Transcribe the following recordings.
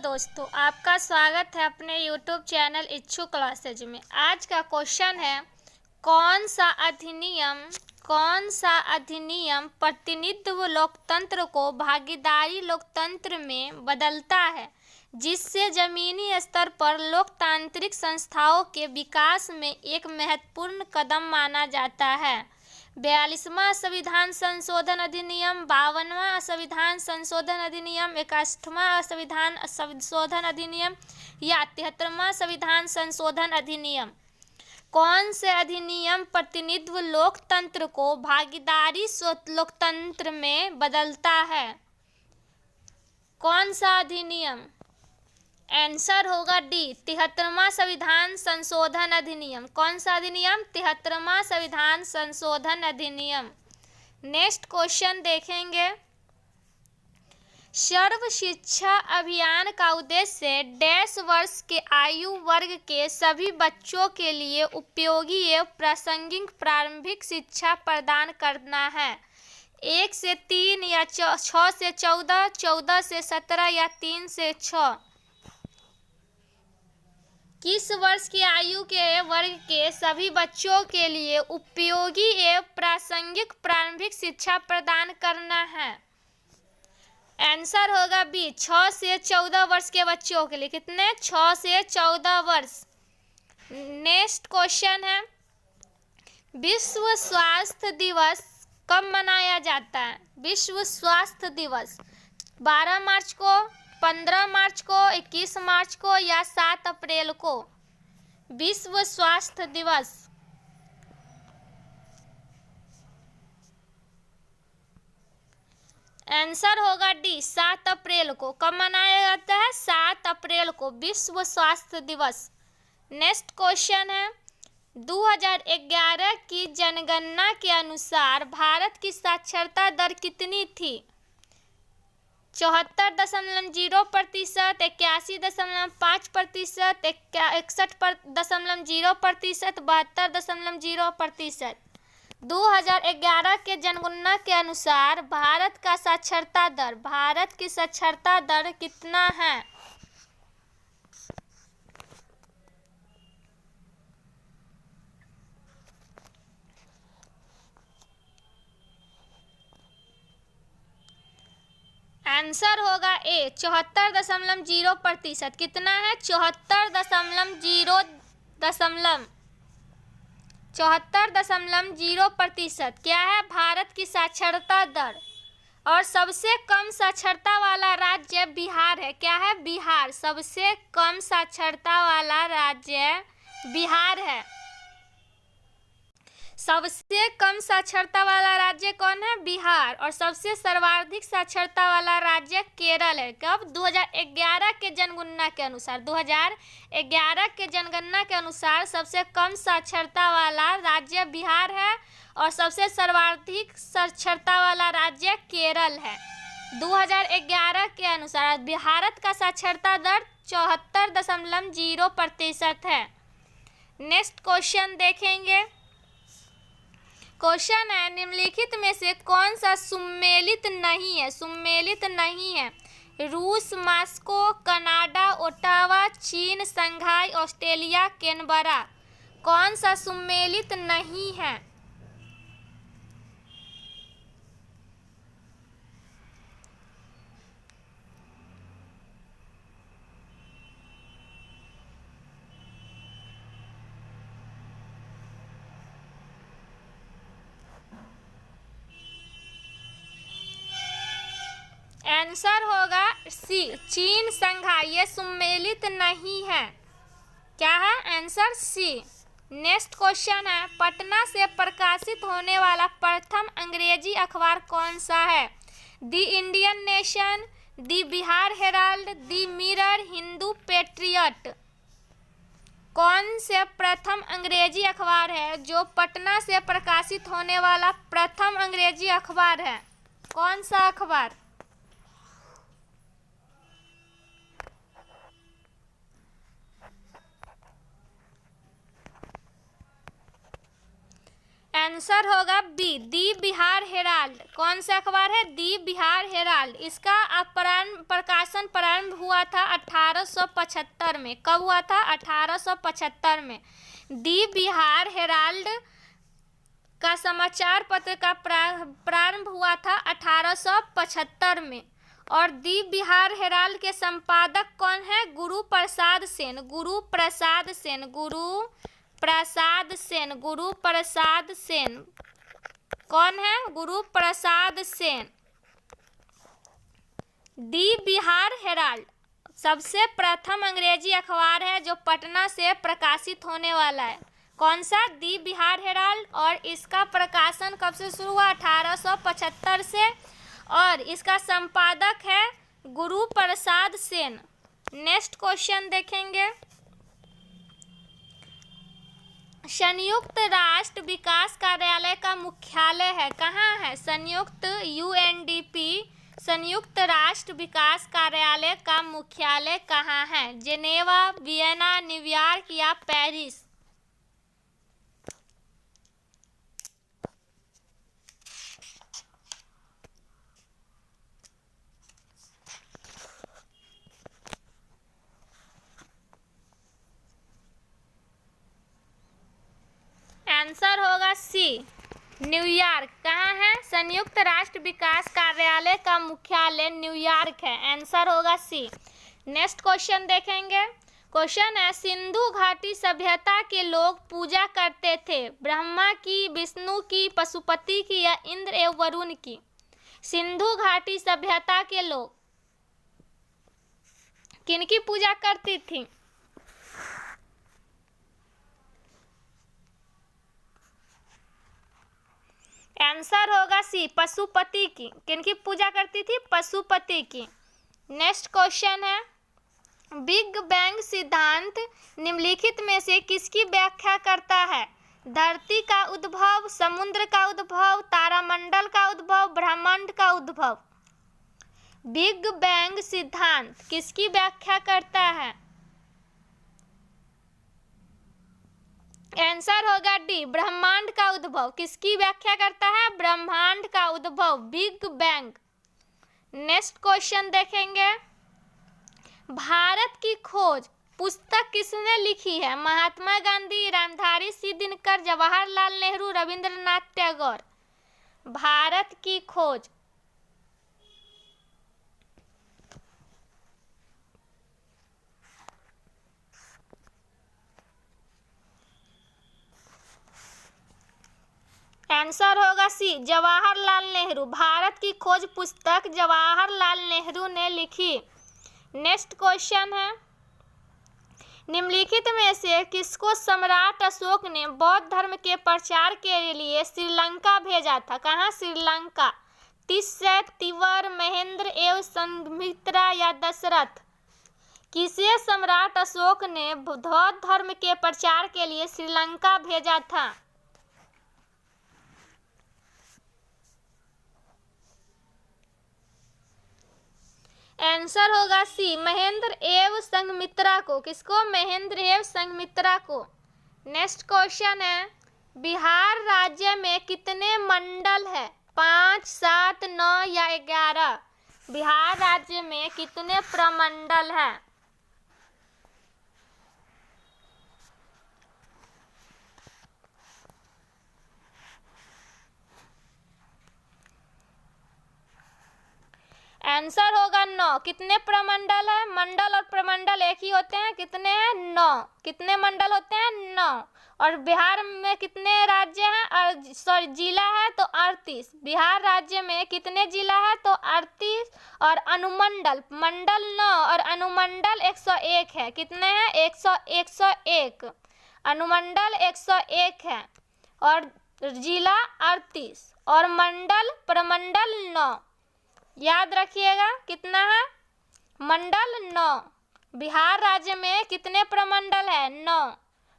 दोस्तों, आपका स्वागत है अपने YouTube चैनल इच्छुक क्लासेज में। आज का क्वेश्चन है, कौन सा अधिनियम प्रतिनिधित्व लोकतंत्र को भागीदारी लोकतंत्र में बदलता है, जिससे जमीनी स्तर पर लोकतांत्रिक संस्थाओं के विकास में एक महत्वपूर्ण कदम माना जाता है। 42वां संविधान संशोधन अधिनियम, 52वां संविधान संशोधन अधिनियम, 61वां संविधान संशोधन अधिनियम या 73वां संविधान संशोधन अधिनियम। कौन से अधिनियम प्रतिनिधित्व लोकतंत्र को भागीदारी लोकतंत्र में बदलता है? कौन सा अधिनियम? आंसर होगा डी, 73वां संविधान संशोधन अधिनियम। कौन सा अधिनियम? 73वां संविधान संशोधन अधिनियम। नेक्स्ट क्वेश्चन देखेंगे, सर्व शिक्षा अभियान का उद्देश्य डैश वर्ष के आयु वर्ग के सभी बच्चों के लिए उपयोगी एवं प्रासंगिक प्रारंभिक शिक्षा प्रदान करना है। 1 से 3 या 6 से 14, 14 से 17 या 3 से 6। किस वर्ष की आयु के वर्ग के सभी बच्चों के लिए उपयोगी एवं प्रासंगिक प्रारंभिक शिक्षा प्रदान करना है? आंसर होगा बी, 6 से 14 वर्ष के बच्चों के लिए। कितने? 6 से 14 वर्ष। नेक्स्ट क्वेश्चन है, विश्व स्वास्थ्य दिवस कब मनाया जाता है? विश्व स्वास्थ्य दिवस 12 मार्च को, 15 मार्च को, 21 मार्च को या 7 अप्रैल को? विश्व स्वास्थ्य दिवस आंसर होगा डी, 7 अप्रैल को। कब मनाया जाता है? 7 अप्रैल को विश्व स्वास्थ्य दिवस। नेक्स्ट क्वेश्चन है, 2011 की जनगणना के अनुसार भारत की साक्षरता दर कितनी थी? 74.0%, 81.5%, 61.0%, 72.0%। 2011 के जनगणना के अनुसार भारत की साक्षरता दर कितना है? आंसर होगा ए, 74.0%। कितना है? 74.0%। क्या है? भारत की साक्षरता दर। और सबसे कम साक्षरता वाला राज्य बिहार है। क्या है? बिहार। सबसे कम साक्षरता वाला राज्य बिहार है। सबसे कम साक्षरता वाला राज्य कौन है? बिहार। और सबसे सर्वाधिक साक्षरता वाला राज्य केरल है। कब? 2011 के जनगणना के अनुसार। 2011 के जनगणना के अनुसार सबसे कम साक्षरता वाला राज्य बिहार है और सबसे सर्वाधिक साक्षरता वाला राज्य केरल है। 2011 के अनुसार भारत का साक्षरता दर 74.0% है। नेक्स्ट क्वेश्चन देखेंगे, क्वेश्चन है, निम्नलिखित में से कौन सा सम्मिलित नहीं है? रूस, मॉस्को, कनाडा, ओटावा, चीन, शंघाई, ऑस्ट्रेलिया, कैनबरा। कौन सा सम्मिलित नहीं है? आंसर होगा सी, चीन, शंघाई। ये सम्मिलित नहीं है। क्या है? Answer C. नेक्स्ट क्वेश्चन है, पटना से प्रकाशित होने वाला प्रथम अंग्रेजी अखबार कौन सा है? दी इंडियन नेशन, दी बिहार हेराल्ड, दी मिरर, हिंदू पेट्रियट। कौन से प्रथम अंग्रेजी अखबार है जो पटना से प्रकाशित होने वाला प्रथम अंग्रेजी अखबार है? कौन सा अखबार? आंसर होगा बी, दी बिहार हेराल्ड। कौन सा अखबार है? दी बिहार हेराल्ड। इसका प्रकाशन प्रारंभ हुआ था 1875 में। कब हुआ था? 1875 में। दी बिहार हेराल्ड का समाचार पत्र का प्रारंभ हुआ था 1875 में। और दी बिहार हेराल्ड के संपादक कौन है? गुरु प्रसाद सेन। गुरु प्रसाद सेन। गुरु प्रसाद सेन। गुरु प्रसाद सेन कौन है? गुरु प्रसाद सेन। दी बिहार हेराल्ड सबसे प्रथम अंग्रेजी अखबार है जो पटना से प्रकाशित होने वाला है। कौन सा? दी बिहार हेराल्ड। और इसका प्रकाशन कब से शुरू हुआ? 1875 से। और इसका संपादक है गुरु प्रसाद सेन। नेक्स्ट क्वेश्चन देखेंगे। संयुक्त राष्ट्र विकास कार्यालय का मुख्यालय है कहाँ है? संयुक्त यूएनडीपी संयुक्त राष्ट्र विकास कार्यालय का मुख्यालय कहाँ है? जेनेवा, वियना, न्यूयॉर्क या पेरिस? आंसर होगा सी, न्यूयॉर्क। कहाँ है? संयुक्त राष्ट्र विकास कार्यालय का मुख्यालय न्यूयॉर्क है। आंसर होगा सी। नेक्स्ट क्वेश्चन देखेंगे। क्वेश्चन है, सिंधु घाटी सभ्यता के लोग पूजा करते थे ब्रह्मा की, विष्णु की, पशुपति की या इंद्र एवं वरुण की? सिंधु घाटी सभ्यता के लोग किनकी पूजा करती थी? आंसर होगा सी, पशुपति की। किनकी पूजा करती थी? पशुपति की। नेक्स्ट क्वेश्चन है, बिग बैंग सिद्धांत निम्नलिखित में से किसकी व्याख्या करता है? धरती का उद्भव, समुद्र का उद्भव, तारामंडल का उद्भव, ब्रह्मांड का उद्भव? बिग बैंग सिद्धांत किसकी व्याख्या करता है? आंसर होगा डी, ब्रह्मांड का उद्भव। किसकी व्याख्या करता है? ब्रह्मांड का उद्भव, बिग बैंग। नेक्स्ट क्वेश्चन देखेंगे। भारत की खोज पुस्तक किसने लिखी है? महात्मा गांधी, रामधारी सिंह दिनकर, जवाहरलाल नेहरू, रविंद्रनाथ टैगोर? भारत की खोज आंसर होगा सी, जवाहरलाल नेहरू। भारत की खोज पुस्तक जवाहरलाल नेहरू ने लिखी। नेक्स्ट क्वेश्चन है, निम्नलिखित में से किसको सम्राट अशोक ने बौद्ध धर्म के प्रचार के लिए श्रीलंका भेजा था? कहाँ? श्रीलंका। तिस्सै, तिवर, महेंद्र एवं संघमित्रा या दशरथ? किसे सम्राट अशोक ने बौद्ध धर्म के प्रचार के लिए श्रीलंका भेजा था? आंसर होगा सी, महेंद्र एवं संघमित्रा को। किसको? महेंद्र एवं संघमित्रा को। नेक्स्ट क्वेश्चन है, बिहार राज्य में कितने मंडल है? 5, 7, 9 या 11? बिहार राज्य में कितने प्रमंडल है? आंसर होगा 9। कितने प्रमंडल है? मंडल और प्रमंडल एक ही होते हैं। कितने हैं? 9। कितने मंडल होते हैं? 9। और बिहार में कितने राज्य हैं? और सॉरी जिला है तो 38। बिहार राज्य में कितने जिला है? तो 38। और अनुमंडल, मंडल 9 और अनुमंडल 101 है। कितने हैं? 101। अनुमंडल 101 है और जिला 38 और मंडल प्रमंडल 9। याद रखिएगा कितना है? मंडल 9। बिहार राज्य में कितने प्रमंडल है? 9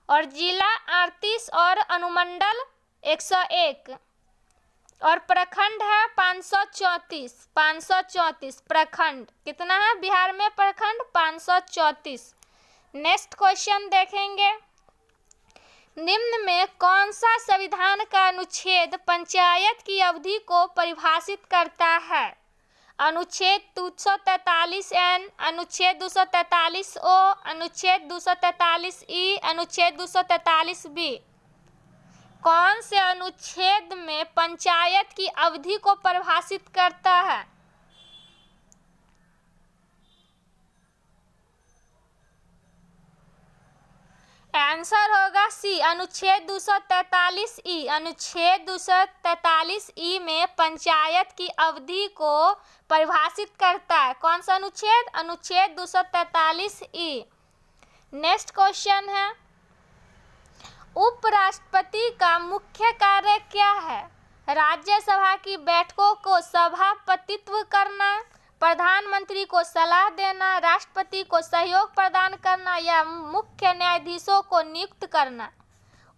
और जिला 38 और अनुमंडल 101 और प्रखंड है 534। 534 प्रखंड। कितना है बिहार में प्रखंड? 534। नेक्स्ट क्वेश्चन देखेंगे। निम्न में कौन सा संविधान का अनुच्छेद पंचायत की अवधि को परिभाषित करता है? अनुच्छेद 243N, अनुच्छेद 243O, अनुच्छेद 243E, अनुच्छेद 243B। कौन से अनुच्छेद में पंचायत की अवधि को परिभाषित करता है? आंसर होगा सी, अनुच्छेद 243E। अनुच्छेद 243E में पंचायत की अवधि को परिभाषित करता है। कौन सा अनुच्छेद? अनुच्छेद 243E। नेक्स्ट क्वेश्चन है, उपराष्ट्रपति का मुख्य कार्य क्या है? राज्यसभा की बैठकों को सभापतित्व करना, प्रधानमंत्री को सलाह देना, राष्ट्रपति को सहयोग प्रदान करना या मुख्य न्यायाधीशों को नियुक्त करना।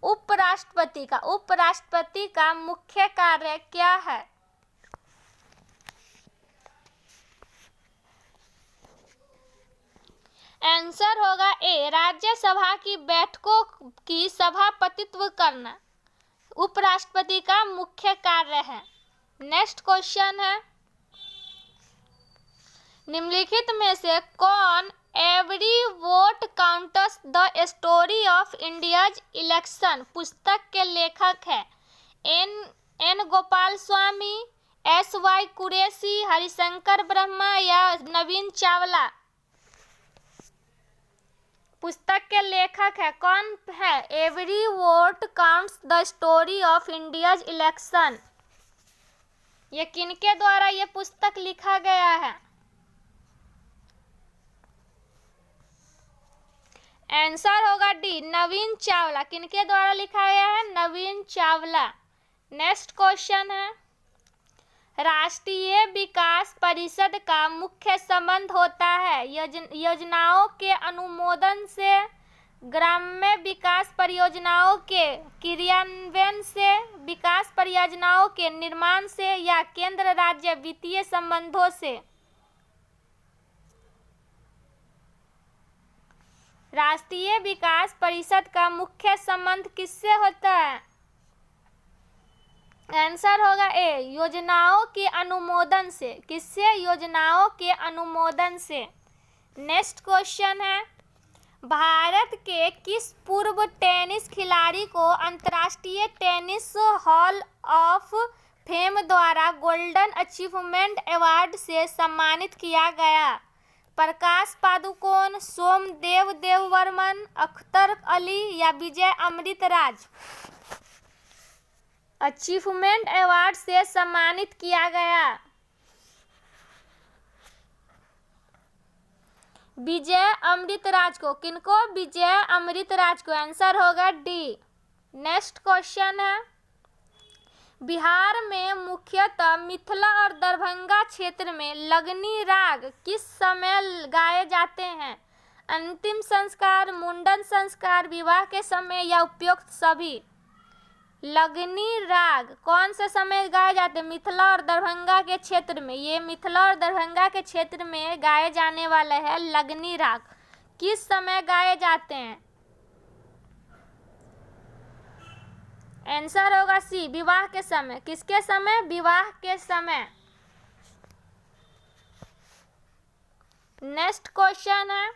उपराष्ट्रपति का मुख्य कार्य क्या है? आंसर होगा ए, राज्यसभा की बैठकों की सभापतित्व करना उपराष्ट्रपति का मुख्य कार्य है। नेक्स्ट क्वेश्चन है, निम्नलिखित में से कौन every vote counts the story of India's election पुस्तक के लेखक है? एन गोपाल स्वामी, SY कुरैशी, हरिशंकर ब्रह्मा या नवीन चावला? पुस्तक के लेखक है कौन है? Every vote counts the story of India's election. ये किनके द्वारा ये पुस्तक लिखा गया है? आंसर होगा डी, नवीन चावला। किनके द्वारा लिखा गया है? नवीन चावला। नेक्स्ट क्वेश्चन है, राष्ट्रीय विकास परिषद का मुख्य संबंध होता है योजनाओं के अनुमोदन से, ग्राम्य विकास परियोजनाओं के क्रियान्वयन से, विकास परियोजनाओं के निर्माण से या केंद्र राज्य वित्तीय संबंधों से? राष्ट्रीय विकास परिषद का मुख्य संबंध किससे होता है? आंसर होगा ए, योजनाओं के अनुमोदन से। किससे? योजनाओं के अनुमोदन से। नेक्स्ट क्वेश्चन है, भारत के किस पूर्व टेनिस खिलाड़ी को अंतर्राष्ट्रीय टेनिस हॉल ऑफ फेम द्वारा गोल्डन अचीवमेंट अवार्ड से सम्मानित किया गया? प्रकाश पादुकोण, सोमदेव देववर्मन, अख्तर अली या विजय अमृतराज? अचीवमेंट अवार्ड से सम्मानित किया गया विजय अमृतराज को। किनको? विजय अमृतराज को। आंसर होगा डी। नेक्स्ट क्वेश्चन है, बिहार में मुख्यतः मिथिला और दरभंगा क्षेत्र में लगनी राग किस समय गाए जाते हैं? अंतिम संस्कार, मुंडन संस्कार, विवाह के समय या उपयुक्त सभी? लगनी राग कौन से समय गाए जाते हैं? मिथिला और दरभंगा के क्षेत्र में। ये मिथिला और दरभंगा के क्षेत्र में गाए जाने वाला है लगनी राग। किस समय गाए जाते हैं? आंसर होगा सी, विवाह के समय। किसके समय? विवाह के समय। नेक्स्ट क्वेश्चन है,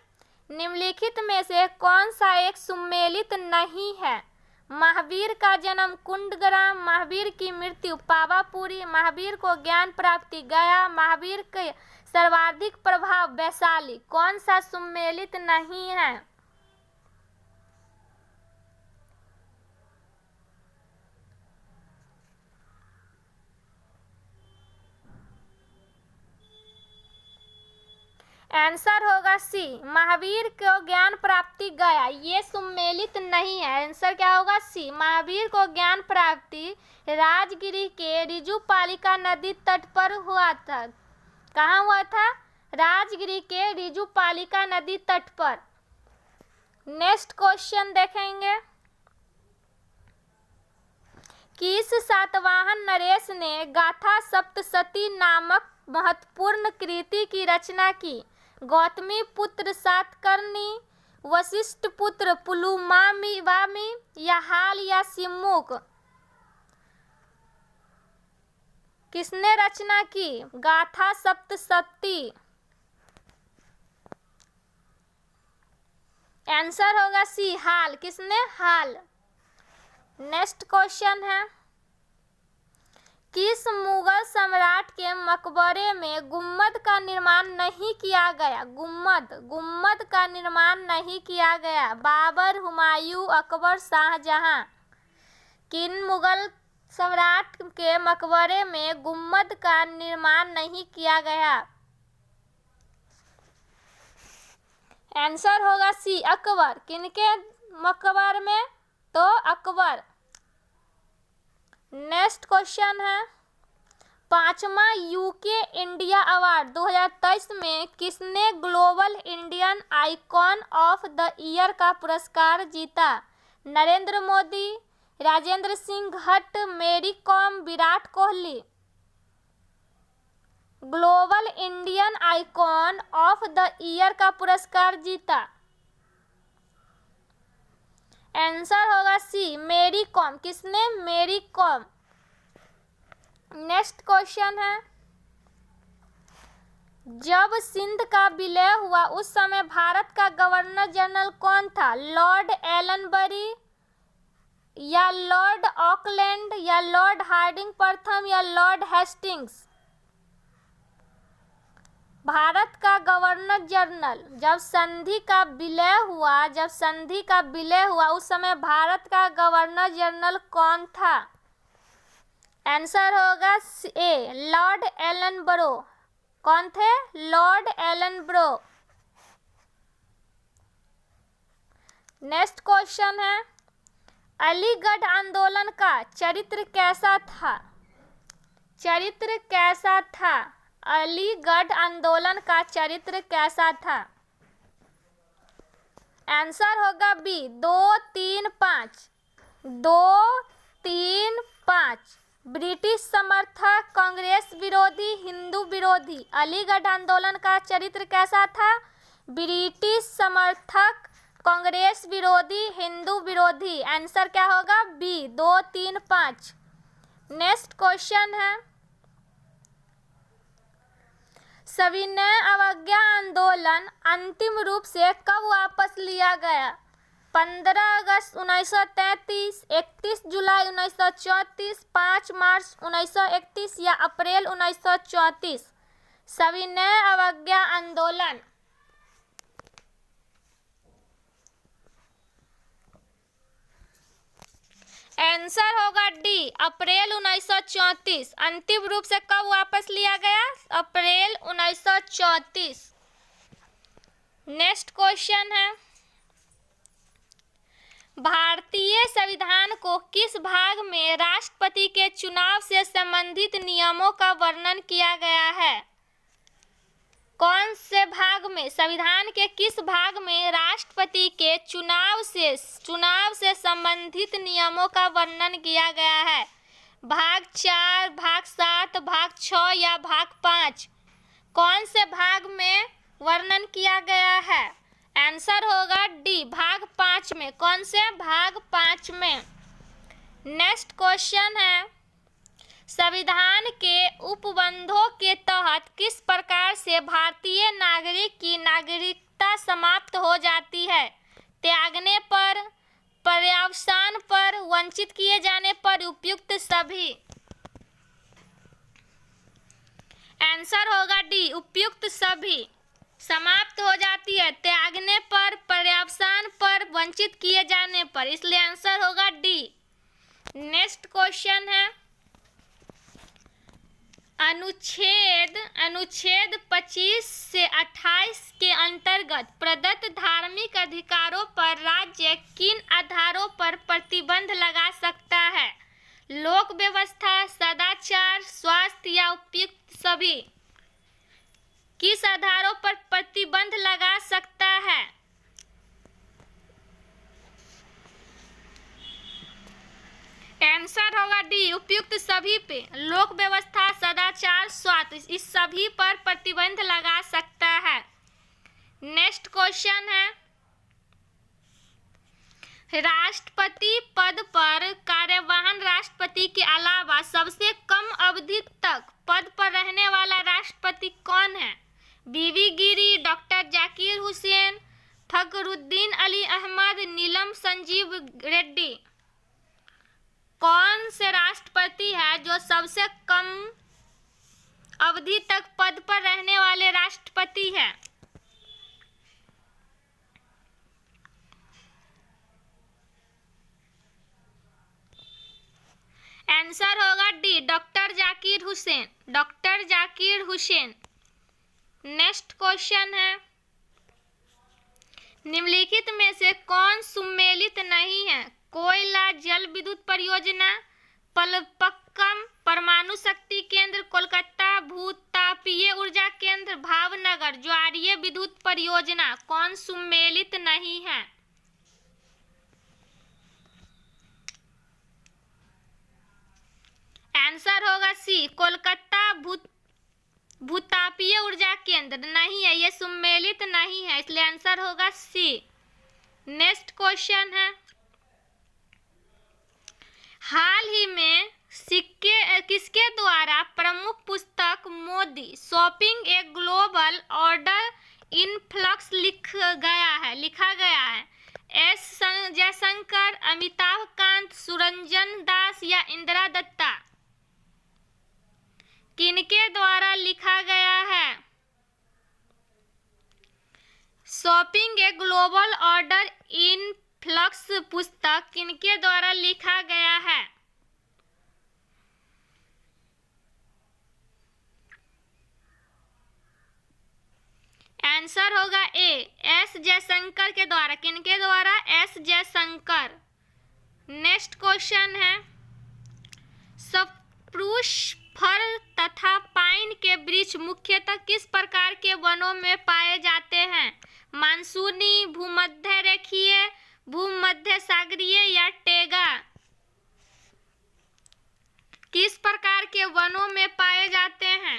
निम्नलिखित में से कौन सा एक सुमेलित नहीं है? महावीर का जन्म कुंडग्राम, महावीर की मृत्यु पावापुरी, महावीर को ज्ञान प्राप्ति गया, महावीर के सर्वाधिक प्रभाव वैशाली। कौन सा सुमेलित नहीं है? आंसर होगा सी, महावीर को ज्ञान प्राप्ति गया। ये सुमेलित नहीं है। आंसर क्या होगा? सी, महावीर को ज्ञान प्राप्ति राजगिरी के रिजुपालिका नदी तट पर हुआ था। कहाँ हुआ था? राजगिरी के रिजुपालिका नदी तट पर। नेक्स्ट क्वेश्चन देखेंगे, किस सातवाहन नरेश ने गाथा सप्तशती नामक महत्वपूर्ण कृति की रचना की? गौतमी पुत्र सातकर्णी, वशिष्ठ पुत्र पुलुमावी या हाल या सिमुक किसने रचना की? गाथा सप्तशती। आंसर होगा सी, हाल। किसने? हाल। नेक्स्ट क्वेश्चन है, किस मुगल सम्राट के मकबरे में गुम्मद का निर्माण नहीं किया गया? गुम्मद का निर्माण नहीं किया गया। बाबर, हुमायूं, अकबर, शाहजहां। किन मुगल सम्राट के मकबरे में गुम्मद का निर्माण नहीं किया गया? आंसर होगा सी, अकबर। किनके मकबर में? तो अकबर। नेक्स्ट क्वेश्चन है, 5वां यूके इंडिया अवार्ड 2023 में किसने global Indian icon of the year का पुरस्कार जीता? नरेंद्र मोदी, राजेंद्र सिंह भट्ट, मेरी com, Virat Kohli. Global Indian icon of the year का पुरस्कार जीता। आंसर होगा सी, मेरी कॉम। किसने? मेरी कॉम। नेक्स्ट क्वेश्चन है, जब सिंध का विलय हुआ उस समय भारत का गवर्नर जनरल कौन था? लॉर्ड एलनबरी या लॉर्ड ऑकलैंड या लॉर्ड हार्डिंग प्रथम या लॉर्ड हेस्टिंग्स? भारत का गवर्नर जनरल जब संधि का विलय हुआ उस समय भारत का गवर्नर जनरल कौन था? आंसर होगा ए, लॉर्ड एलनबरो। कौन थे? Lord Ellenborough. नेक्स्ट क्वेश्चन है, अलीगढ़ आंदोलन का चरित्र कैसा था? अलीगढ़ आंदोलन का चरित्र कैसा था? आंसर होगा बी, 2, 3, 5। 2, 3, 5। ब्रिटिश समर्थक, कांग्रेस विरोधी, हिंदू विरोधी। अलीगढ़ आंदोलन का चरित्र कैसा था? ब्रिटिश समर्थक, कांग्रेस विरोधी, हिंदू विरोधी। आंसर क्या होगा? बी, 2, 3, 5। नेक्स्ट क्वेश्चन है, सविनय अवज्ञा आंदोलन अंतिम रूप से कब वापस लिया गया? 15 अगस्त 1933, 31 जुलाई 1934, 5 मार्च 1931 या अप्रैल 1934? सविनय अवज्ञा आंदोलन। आंसर होगा डी, अप्रैल 1934। अंतिम रूप से कब वापस लिया गया? अप्रैल 1934। नेक्स्ट क्वेश्चन है, भारतीय संविधान को किस भाग में राष्ट्रपति के चुनाव से संबंधित नियमों का वर्णन किया गया है? कौन से भाग में? संविधान के किस भाग में राष्ट्रपति के चुनाव से संबंधित नियमों का वर्णन किया गया है? भाग 4, भाग 7, भाग 6 या भाग 5? कौन से भाग में वर्णन किया गया है? आंसर होगा डी, भाग 5 में। कौन से? भाग 5 में। नेक्स्ट क्वेश्चन है, संविधान के उपबंधों के तहत किस प्रकार से भारतीय नागरिक की नागरिकता समाप्त हो जाती है? त्यागने पर, पर्यवसान पर, वंचित किए जाने पर, उपयुक्त सभी? आंसर होगा डी, उपयुक्त सभी। समाप्त हो जाती है त्यागने पर, पर्यवसान पर, वंचित किए जाने पर, इसलिए आंसर होगा डी। नेक्स्ट क्वेश्चन है, अनुच्छेद 25 से 28 के अंतर्गत प्रदत्त धार्मिक अधिकारों पर राज्य किन आधारों पर प्रतिबंध लगा सकता है? लोक व्यवस्था, सदाचार, स्वास्थ्य या उपयुक्त सभी? किस आधारों पर प्रतिबंध लगा सकता है? आंसर होगा डी, उपयुक्त सभी पे। लोक व्यवस्था, सदाचार, स्वास्थ्य, इस सभी पर प्रतिबंध लगा सकता है। नेक्स्ट क्वेश्चन है, राष्ट्रपति पद पर कार्यवाहन राष्ट्रपति के अलावा सबसे कम अवधि तक पद पर रहने वाला राष्ट्रपति कौन है? बीवी गिरी, डॉक्टर जाकिर हुसैन, फखरुद्दीन अली अहमद, नीलम संजीव रेड्डी। कौन से राष्ट्रपति है जो सबसे कम अवधि तक पद पर रहने वाले राष्ट्रपति हैं? आंसर होगा D, doctor Zakir Hussain. Doctor Zakir Hussain. Next question है, निम्नलिखित में से कौन सुमेलित नहीं है? कोयला जल विद्युत परियोजना, पलपक्कम परमाणु शक्ति केंद्र, कोलकाता भूतापीय ऊर्जा केंद्र, भावनगर ज्वारीय विद्युत परियोजना। कौन सुमेलित नहीं है? आंसर होगा सी, कोलकाता भूतापीय ऊर्जा केंद्र नहीं है, ये सम्मिलित नहीं है, इसलिए आंसर होगा सी। नेक्स्ट क्वेश्चन है, हाल ही में किसके द्वारा प्रमुख पुस्तक Modi shopping a global order in flux लिखा गया है? एस जयशंकर, अमिताभ कांत, सुरंजन दास या इंदिरा दत्ता? किनके द्वारा लिखा गया है? Shopping a global order in flux पुस्तक किनके द्वारा लिखा गया है? आंसर होगा ए, एस जयशंकर के द्वारा। किनके द्वारा? एस जयशंकर। नेक्स्ट क्वेश्चन है, सप्रूस फर तथा पाइन के वृक्ष मुख्यतः किस प्रकार के वनों में पाए जाते हैं? मानसूनी, भूमध्य रेखीय, भूमध्य सागरीय या टेगा? किस प्रकार के वनों में पाए जाते हैं?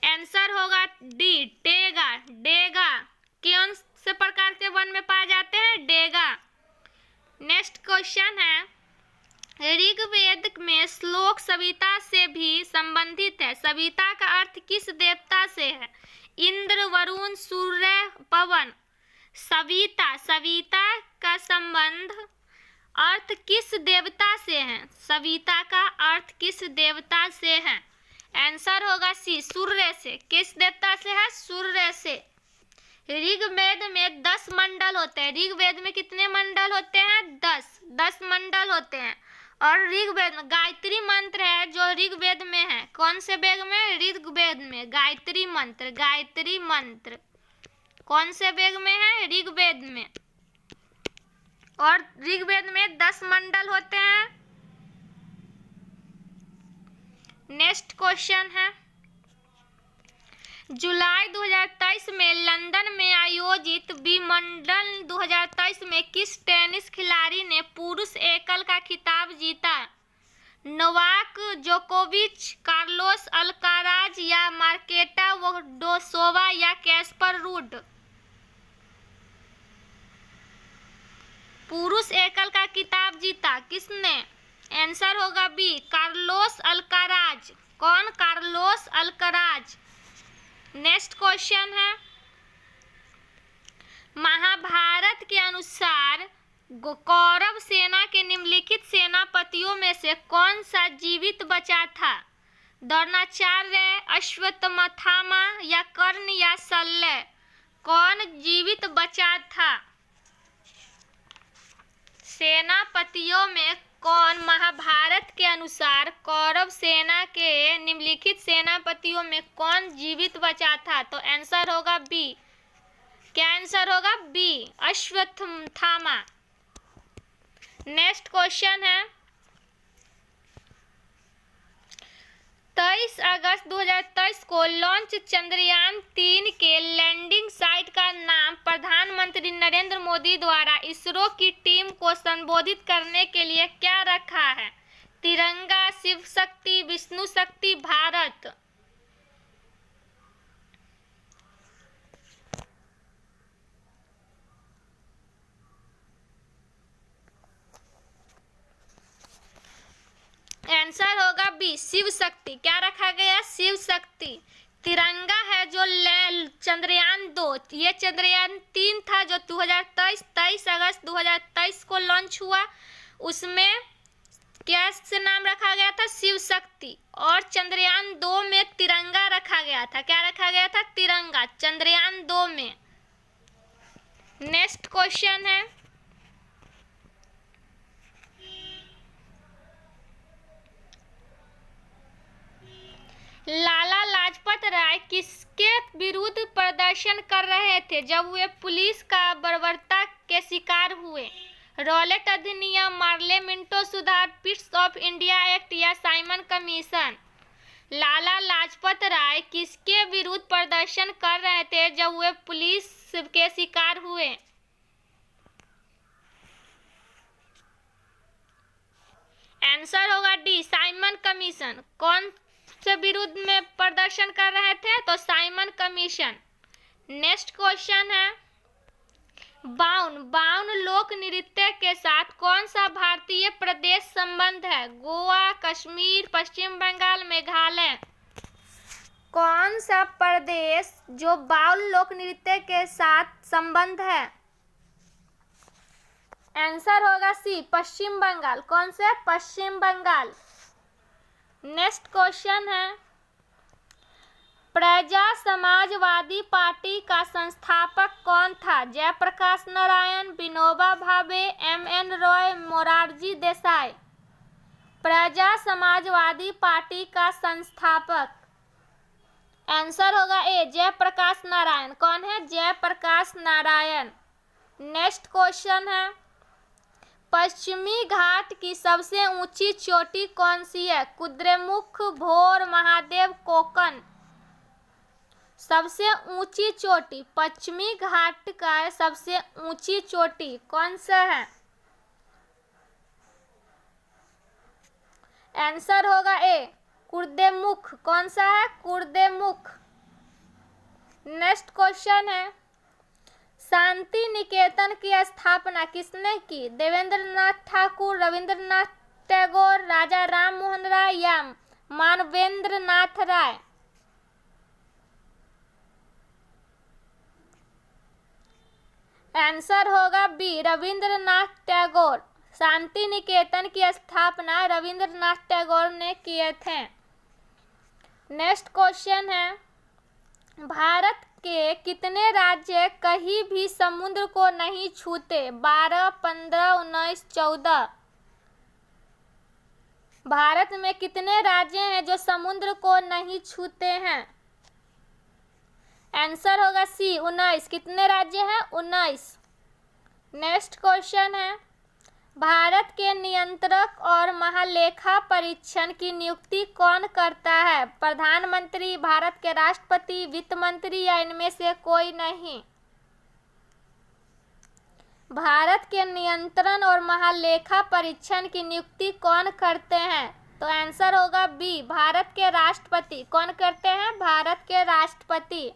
आंसर होगा डी, टेगा। डेगा कौन से प्रकार के वन में पाए जाते हैं? डेगा। नेक्स्ट क्वेश्चन है, ऋग्वेद में श्लोक सविता से भी संबंधित है। सविता का अर्थ किस देवता से है? इंद्र, वरुण, सूर्य, पवन। सविता का संबंध अर्थ किस देवता से है? सविता का अर्थ किस देवता से है? आंसर होगा सी, सूर्य से। किस देवता से है? सूर्य से। ऋग्वेद में 10 मंडल होते हैं। ऋग्वेद में कितने मंडल होते हैं? 10 मंडल होते हैं। और ऋग्वेद में गायत्री मंत्र है जो ऋग्वेद में है। कौन से वेद में? ऋग्वेद में। गायत्री मंत्र कौन से वेद में है? ऋग्वेद में। और ऋग्वेद में 10 मंडल होते हैं। नेक्स्ट क्वेश्चन है, जुलाई 2023 में लंदन में आयोजित विंबलडन 2023 में किस टेनिस खिलाड़ी ने पुरुष एकल का खिताब जीता? नोवाक जोकोविच, कार्लोस अल्काराज या मार्केटा वोडोसोवा या कैस्पर रूड? पुरुष एकल का खिताब जीता किसने? आंसर होगा बी, कार्लोस अल्काराज। कौन? Carlos Alcaraz. नेक्स्ट क्वेश्चन है, महाभारत के अनुसार कौरव सेना के निम्नलिखित सेनापतियों में से कौन सा जीवित बचा था? द्रोणाचार्य, अश्वत्थामा या कर्ण या शल्य? कौन जीवित बचा था? सेनापतियों में कौन महाभारत के अनुसार कौरव सेना के निम्नलिखित सेनापतियों में कौन जीवित बचा था? तो आंसर होगा बी। क्या आंसर होगा? बी, अश्वत्थामा। नेक्स्ट क्वेश्चन है, 23 अगस्त 2023 को लॉन्च चंद्रयान 3 के लैंडिंग साइट का नाम प्रधानमंत्री नरेंद्र मोदी द्वारा इसरो की टीम को संबोधित करने के लिए क्या रखा है? तिरंगा, शिव शक्ति, विष्णु शक्ति, भारत? शिव शक्ति, क्या रखा गया? शिव शक्ति। तिरंगा है जो चंद्रयान 2, ये चंद्रयान 3 था जो 23 अगस्त 2023 को लॉन्च हुआ, उसमें क्या से नाम रखा गया था? शिव शक्ति। और चंद्रयान 2 में तिरंगा रखा गया था, क्या रखा गया था? तिरंगा, चंद्रयान 2 में। नेक्स्ट क्वेश्चन है, लाला लाजपत राय किसके विरुद्ध प्रदर्शन कर रहे थे जब वे पुलिस का बर्बरता के शिकार हुए? रॉलेट अधिनियम, मार्ले मिंटो सुधार, पिट्स ऑफ इंडिया एक्ट या साइमन कमीशन? लाला लाजपत राय किसके विरुद्ध प्रदर्शन कर रहे थे जब वे पुलिस के शिकार हुए? आंसर होगा डी, साइमन कमीशन। कौन से विरुद्ध में प्रदर्शन कर रहे थे? तो साइमन कमीशन। नेक्स्ट क्वेश्चन है, बाउन लोक नृत्य के साथ कौन सा भारतीय प्रदेश संबंध है? गोवा, कश्मीर, पश्चिम बंगाल, मेघालय? कौन सा प्रदेश जो बाउल लोक नृत्य के साथ संबंध है? आंसर होगा सी, पश्चिम बंगाल। कौन से? पश्चिम बंगाल। नेक्स्ट क्वेश्चन है, प्रजा समाजवादी पार्टी का संस्थापक कौन था? जयप्रकाश नारायण, विनोबा भावे, एम.एन. रॉय, मोरारजी देसाई? प्रजा समाजवादी पार्टी का संस्थापक आंसर होगा ए, जयप्रकाश नारायण। कौन है? जयप्रकाश नारायण। नेक्स्ट क्वेश्चन है, पश्चिमी घाट की सबसे ऊंची चोटी कौन सी है? कुद्रेमुख, भोर, महादेव, कोकन? सबसे ऊंची चोटी, पश्चिमी घाट का सबसे ऊंची चोटी कौन सा है? आंसर होगा ए, कुद्रेमुख। कौन सा है? कुद्रेमुख। नेक्स्ट क्वेश्चन है, शांति निकेतन की स्थापना किसने की? देवेंद्रनाथ ठाकुर, रविंद्रनाथ टैगोर, राजा राम मोहन राय या मानवेंद्र नाथ राय? आंसर होगा बी, रविंद्रनाथ टैगोर। शांति निकेतन की स्थापना रविंद्रनाथ टैगोर ने किए थे। नेक्स्ट क्वेश्चन है, भारत के कितने राज्य कहीं भी समुद्र को नहीं छूते? 12, 15, 19, 14? भारत में कितने राज्य हैं जो समुद्र को नहीं छूते हैं? आंसर होगा सी, 19। कितने राज्य हैं? 19। नेक्स्ट क्वेश्चन है, भारत के नियंत्रक और महालेखा परीक्षण की नियुक्ति कौन करता है? प्रधानमंत्री, भारत के राष्ट्रपति, वित्त मंत्री या इनमें से कोई नहीं? भारत के नियंत्रण और महालेखा परीक्षण की नियुक्ति कौन करते हैं? तो आंसर होगा बी, भारत के राष्ट्रपति। कौन करते हैं? भारत के राष्ट्रपति।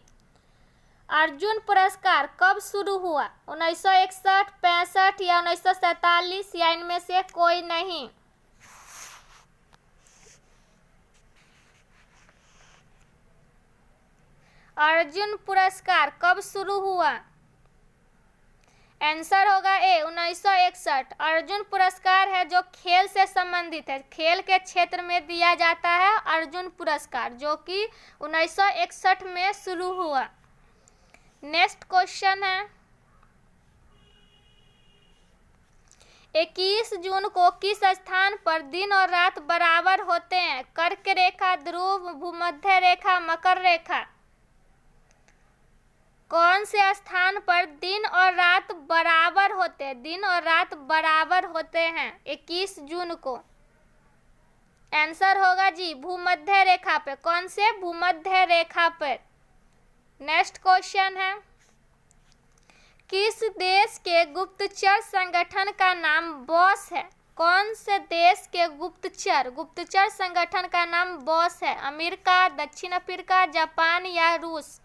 अर्जुन पुरस्कार कब शुरू हुआ? 1961, 65 या 1947 या इनमें से कोई नहीं? अर्जुन पुरस्कार कब शुरू हुआ? आंसर होगा ए, 1961। अर्जुन पुरस्कार है जो खेल से संबंधित है, खेल के क्षेत्र में दिया जाता है अर्जुन पुरस्कार, जो कि 1961 में शुरू हुआ। नेक्स्ट क्वेश्चन है, 21 जून को किस स्थान पर दिन और रात बराबर होते हैं? कर्क रेखा, ध्रुव, भूमध्य रेखा, मकर रेखा? कौन से स्थान पर दिन और रात बराबर होते हैं? दिन और रात बराबर होते हैं 21 जून को। आंसर होगा जी, भूमध्य रेखा पे। कौन से? भूमध्य रेखा पर। नेक्स्ट क्वेश्चन है, किस देश के गुप्तचर संगठन का नाम बॉस है? कौन से देश के गुप्तचर संगठन का नाम बॉस है? अमेरिका, दक्षिण अफ्रीका, जापान या रूस?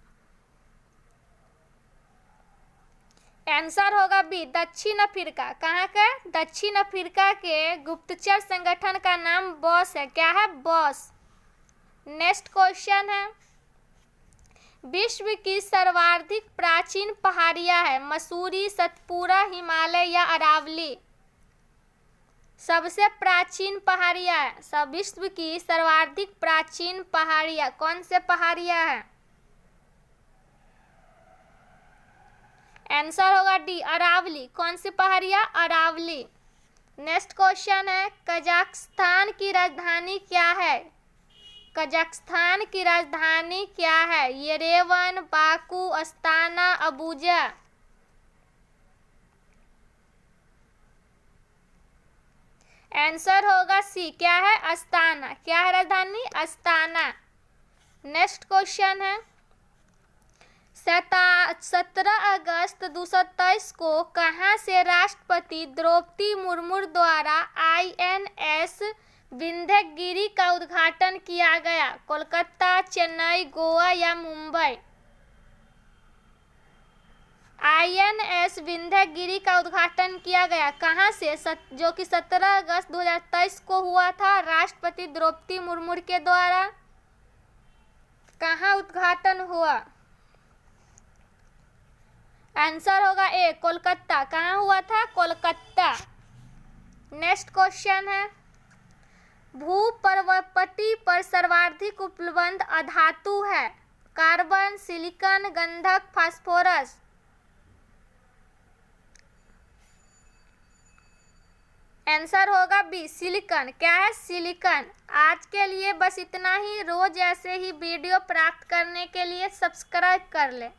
आंसर होगा बी, दक्षिण अफ्रीका। कहाँ का? दक्षिण अफ्रीका के गुप्तचर संगठन का नाम बॉस है। क्या है? बॉस। नेक्स्ट क्वेश्चन है, विश्व की सर्वाधिक प्राचीन पहाड़ियां है मसूरी, सतपुरा, हिमालय या अरावली। सबसे प्राचीन पहाड़ियां है, सब विश्व की सर्वाधिक प्राचीन पहाड़ियां कौन से पहाड़ियां है? आंसर होगा डी, अरावली। कौन सी पहाड़ियां? अरावली। नेक्स्ट क्वेश्चन है, कजाकिस्तान की राजधानी क्या है? कजाकिस्तान की राजधानी क्या है? Yerevan, Baku, Astana, Abuja. Answer होगा सी, क्या है? अस्ताना। क्या है राजधानी? अस्ताना। नेक्स्ट क्वेश्चन है, 17 अगस्त 2023 को कहां से राष्ट्रपति द्रौपदी मुर्मू द्वारा INS विंध्यगिरी का उद्घाटन किया गया? कोलकाता, चेन्नई, गोवा या मुंबई? INS विंध्यगिरी का उद्घाटन किया गया कहां से? जो कि 17 अगस्त 2023 को हुआ था राष्ट्रपति द्रौपदी मुर्मू के द्वारा। कहां उद्घाटन हुआ? आंसर होगा ए, कोलकाता। कहाँ हुआ था? कोलकाता। नेक्स्ट क्वेश्चन है, भूपर्वतपट्टी पर सर्वाधिक उपलब्ध अधातु है? कार्बन, सिलिकॉन, गंधक, फास्फोरस। आंसर होगा बी, सिलिकॉन। क्या है? सिलिकॉन। आज के लिए बस इतना ही। रोज ऐसे ही वीडियो प्राप्त करने के लिए सब्सक्राइब कर ले।